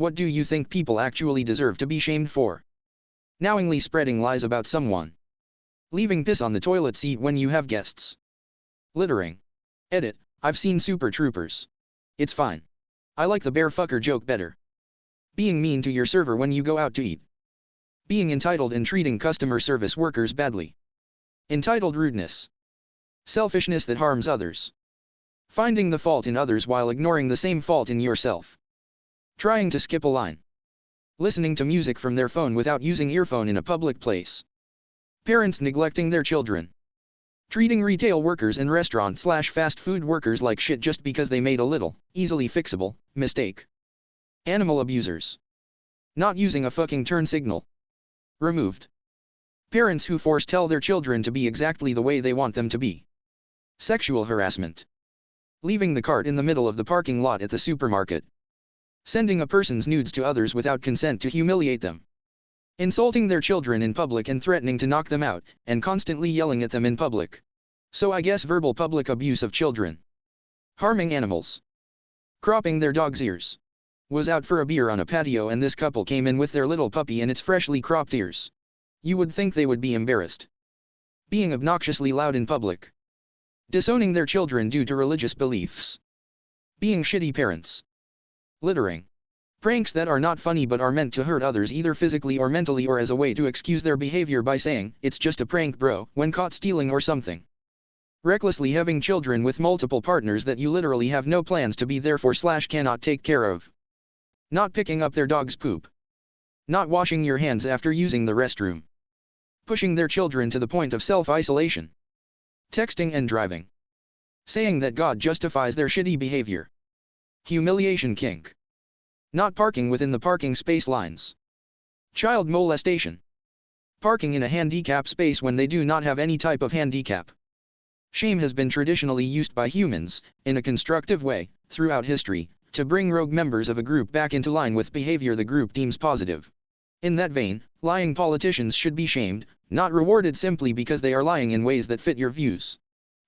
What do you think people actually deserve to be shamed for? Knowingly spreading lies about someone. Leaving piss on the toilet seat when you have guests. Littering. Edit, I've seen Super Troopers. It's fine. I like the bear fucker joke better. Being mean to your server when you go out to eat. Being entitled and treating customer service workers badly. Entitled rudeness. Selfishness that harms others. Finding the fault in others while ignoring the same fault in yourself. Trying to skip a line. Listening to music from their phone without using earphone in a public place. Parents neglecting their children. Treating retail workers and restaurant/fast food workers like shit just because they made a little, easily fixable, mistake. Animal abusers. Not using a fucking turn signal. Removed. Parents who tell their children to be exactly the way they want them to be. Sexual harassment. Leaving the cart in the middle of the parking lot at the supermarket. Sending a person's nudes to others without consent to humiliate them. Insulting their children in public and threatening to knock them out, and constantly yelling at them in public. So I guess verbal public abuse of children. Harming animals. Cropping their dog's ears. Was out for a beer on a patio and this couple came in with their little puppy and its freshly cropped ears. You would think they would be embarrassed. Being obnoxiously loud in public. Disowning their children due to religious beliefs. Being shitty parents. Littering. Pranks that are not funny but are meant to hurt others either physically or mentally or as a way to excuse their behavior by saying, "It's just a prank bro," when caught stealing or something. Recklessly having children with multiple partners that you literally have no plans to be there for/cannot take care of. Not picking up their dog's poop. Not washing your hands after using the restroom. Pushing their children to the point of self-isolation. Texting and driving. Saying that God justifies their shitty behavior. Humiliation kink. Not parking within the parking space lines. Child molestation. Parking in a handicap space when they do not have any type of handicap. Shame has been traditionally used by humans, in a constructive way, throughout history, to bring rogue members of a group back into line with behavior the group deems positive. In that vein, lying politicians should be shamed, not rewarded simply because they are lying in ways that fit your views.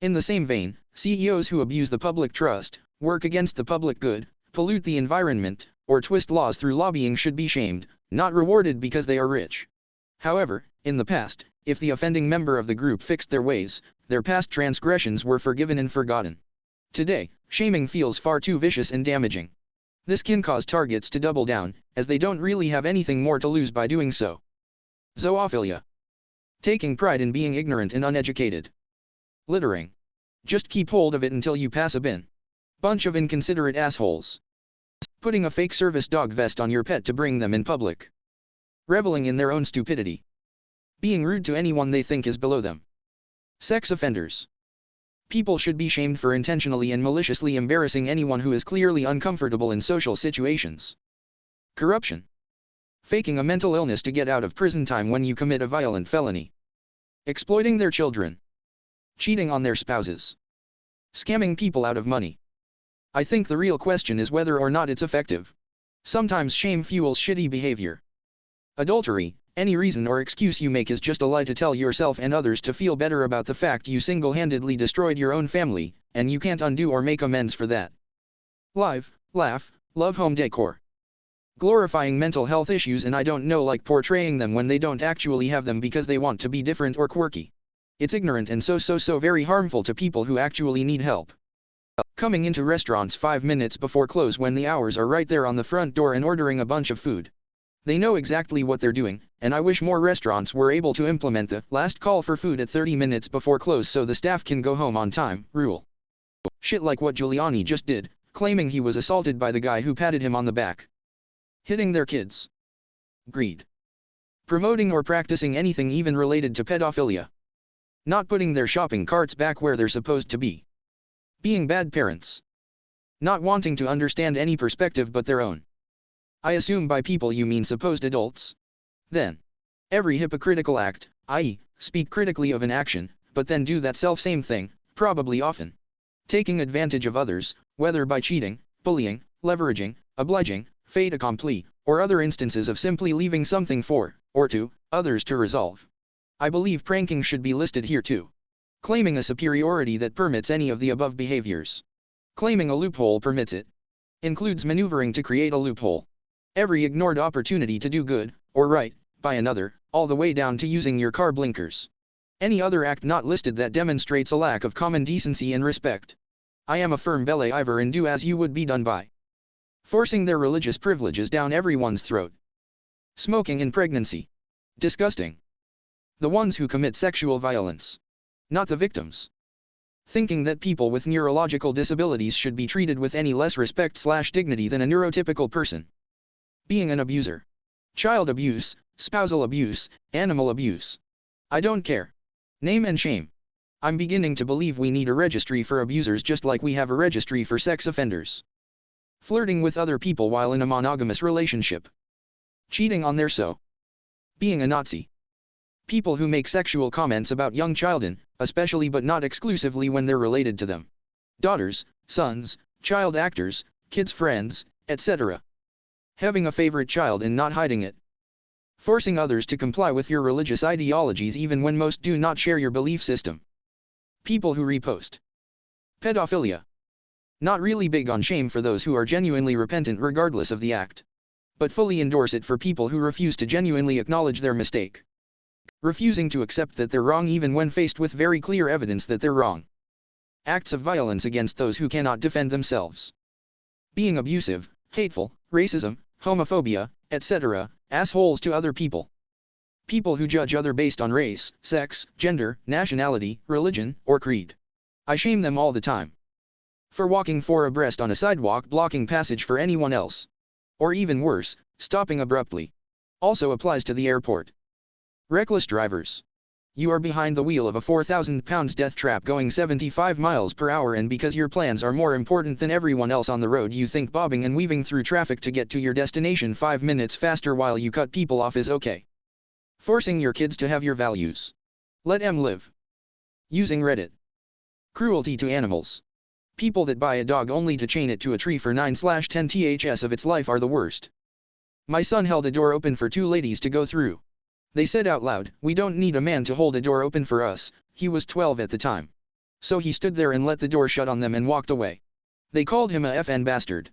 In the same vein, CEOs who abuse the public trust, work against the public good, pollute the environment, or twist laws through lobbying should be shamed, not rewarded because they are rich. However, in the past, if the offending member of the group fixed their ways, their past transgressions were forgiven and forgotten. Today, shaming feels far too vicious and damaging. This can cause targets to double down, as they don't really have anything more to lose by doing so. Zoophilia. Taking pride in being ignorant and uneducated. Littering. Just keep hold of it until you pass a bin. Bunch of inconsiderate assholes. Putting a fake service dog vest on your pet to bring them in public. Reveling in their own stupidity. Being rude to anyone they think is below them. Sex offenders. People should be shamed for intentionally and maliciously embarrassing anyone who is clearly uncomfortable in social situations. Corruption. Faking a mental illness to get out of prison time when you commit a violent felony. Exploiting their children. Cheating on their spouses. Scamming people out of money. I think the real question is whether or not it's effective. Sometimes shame fuels shitty behavior. Adultery. Any reason or excuse you make is just a lie to tell yourself and others to feel better about the fact you single-handedly destroyed your own family, and you can't undo or make amends for that. Live, laugh, love home decor. Glorifying mental health issues and I don't know like portraying them when they don't actually have them because they want to be different or quirky. It's ignorant and so very harmful to people who actually need help. Coming into restaurants 5 minutes before close when the hours are right there on the front door and ordering a bunch of food. They know exactly what they're doing, and I wish more restaurants were able to implement the last call for food at 30 minutes before close so the staff can go home on time rule. Shit like what Giuliani just did, claiming he was assaulted by the guy who patted him on the back. Hitting their kids. Greed. Promoting or practicing anything even related to pedophilia. Not putting their shopping carts back where they're supposed to be. Being bad parents. Not wanting to understand any perspective but their own. I assume by people you mean supposed adults. Then. Every hypocritical act, i.e., speak critically of an action, but then do that self-same thing, probably often. Taking advantage of others, whether by cheating, bullying, leveraging, obliging, fait accompli, or other instances of simply leaving something for, or to, others to resolve. I believe pranking should be listed here too. Claiming a superiority that permits any of the above behaviors. Claiming a loophole permits it. Includes maneuvering to create a loophole. Every ignored opportunity to do good, or right, by another, all the way down to using your car blinkers. Any other act not listed that demonstrates a lack of common decency and respect. I am a firm believer in do as you would be done by. Forcing their religious privileges down everyone's throat. Smoking in pregnancy. Disgusting. The ones who commit sexual violence. Not the victims. Thinking that people with neurological disabilities should be treated with any less respect/dignity than a neurotypical person. Being an abuser. Child abuse, spousal abuse, animal abuse. I don't care. Name and shame. I'm beginning to believe we need a registry for abusers just like we have a registry for sex offenders. Flirting with other people while in a monogamous relationship. Cheating on their so. Being a Nazi. People who make sexual comments about young children, especially but not exclusively when they're related to them. Daughters, sons, child actors, kids' friends, etc. Having a favorite child and not hiding it. Forcing others to comply with your religious ideologies even when most do not share your belief system. People who repost. Pedophilia. Not really big on shame for those who are genuinely repentant regardless of the act. But fully endorse it for people who refuse to genuinely acknowledge their mistake. Refusing to accept that they're wrong even when faced with very clear evidence that they're wrong. Acts of violence against those who cannot defend themselves. Being abusive, hateful, racism, homophobia, etc., assholes to other people. People who judge other based on race, sex, gender, nationality, religion, or creed. I shame them all the time. For walking four abreast on a sidewalk blocking passage for anyone else. Or even worse, stopping abruptly. Also applies to the airport. Reckless drivers. You are behind the wheel of a 4,000-pound death trap going 75 miles per hour, and because your plans are more important than everyone else on the road, you think bobbing and weaving through traffic to get to your destination 5 minutes faster while you cut people off is okay. Forcing your kids to have your values. Let 'em live. Using Reddit. Cruelty to animals. People that buy a dog only to chain it to a tree for 9/10 ths of its life are the worst. My son held a door open for two ladies to go through. They said out loud, "We don't need a man to hold a door open for us." He was 12 at the time. So he stood there and let the door shut on them and walked away. They called him a FN bastard.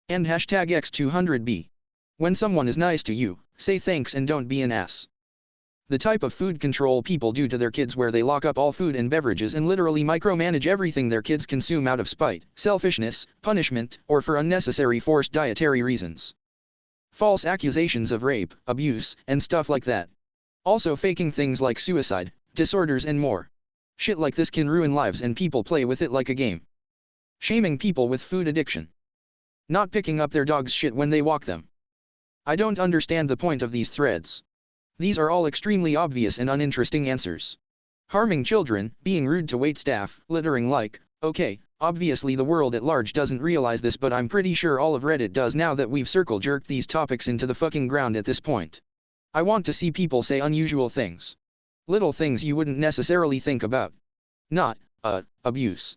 And #X200B. When someone is nice to you, say thanks and don't be an ass. The type of food control people do to their kids where they lock up all food and beverages and literally micromanage everything their kids consume out of spite, selfishness, punishment, or for unnecessary forced dietary reasons. False accusations of rape, abuse, and stuff like that. Also faking things like suicide, disorders and more. Shit like this can ruin lives and people play with it like a game. Shaming people with food addiction. Not picking up their dog's shit when they walk them. I don't understand the point of these threads. These are all extremely obvious and uninteresting answers. Harming children, being rude to waitstaff, littering like, okay, obviously the world at large doesn't realize this, but I'm pretty sure all of Reddit does now that we've circle jerked these topics into the fucking ground at this point. I want to see people say unusual things. Little things you wouldn't necessarily think about. Not, abuse.